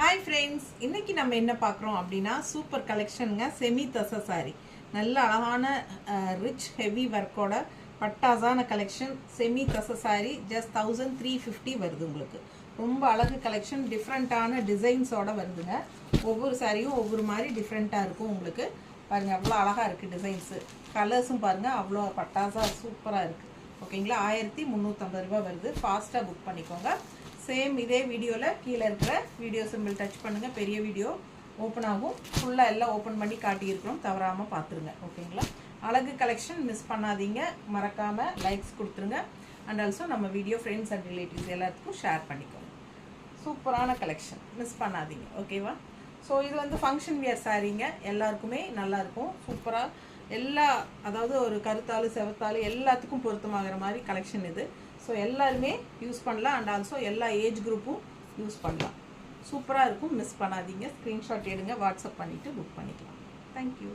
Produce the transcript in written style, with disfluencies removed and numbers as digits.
Hi friends, இன்னைக்கு நம்ம என்ன பார்க்குறோம் அப்படின்னா சூப்பர் கலெக்ஷனுங்க. செமி தசை சாரி, நல்ல அழகான ரிச் ஹெவி ஒர்க்கோட பட்டாசான கலெக்ஷன். செமி தசை சாரி ஜஸ்ட் 1350 வருது. உங்களுக்கு ரொம்ப அழகு கலெக்ஷன், டிஃப்ரெண்ட்டான டிசைன்ஸோட வருதுங்க. ஒவ்வொரு சாரியும் ஒவ்வொரு மாதிரி டிஃப்ரெண்ட்டாக இருக்கும். உங்களுக்கு பாருங்கள், அவ்வளோ அழகாக இருக்குது டிசைன்ஸு, கலர்ஸும் பாருங்கள் அவ்வளோ பட்டாசாக சூப்பராக இருக்குது. ஓகேங்களா, 1350 ரூபா வருது. ஃபாஸ்ட்டாக புக் பண்ணிக்கோங்க. சேம் இதே வீடியோவில் கீழே இருக்கிற வீடியோ சிம்பிள் டச் பண்ணுங்கள். பெரிய வீடியோ ஓப்பன் ஆகும். ஃபுல்லாக எல்லாம் ஓப்பன் பண்ணி காட்டியிருக்கிறோம், தவறாமல் பார்த்துருங்க. ஓகேங்களா, அழகு கலெக்ஷன் மிஸ் பண்ணாதீங்க. மறக்காமல் லைக்ஸ் கொடுத்துருங்க. அண்ட் ஆல்சோ நம்ம வீடியோ ஃப்ரெண்ட்ஸ் அண்ட் ரிலேட்டிவ்ஸ் எல்லாத்துக்கும் ஷேர் பண்ணிக்கோங்க. சூப்பரான கலெக்ஷன், மிஸ் பண்ணாதீங்க. ஓகேவா? ஸோ இது வந்து ஃபங்க்ஷன் வியர் சாரீங்க, எல்லாருக்குமே நல்லாயிருக்கும். சூப்பராக அதாவது ஒரு கருத்தாள் செவத்தாள் எல்லாத்துக்கும் பொருத்தமாகிற மாதிரி கலெக்ஷன் இது. ஸோ எல்லாருமே யூஸ் பண்ணலாம். அண்ட் ஆல்சோ எல்லா ஏஜ் குரூப்பும் யூஸ் பண்ணலாம். சூப்பராக இருக்கும், மிஸ் பண்ணாதீங்க. ஸ்க்ரீன்ஷாட் எடுங்க, வாட்ஸ்அப் பண்ணிவிட்டு புக் பண்ணிக்கலாம். தேங்க்யூ.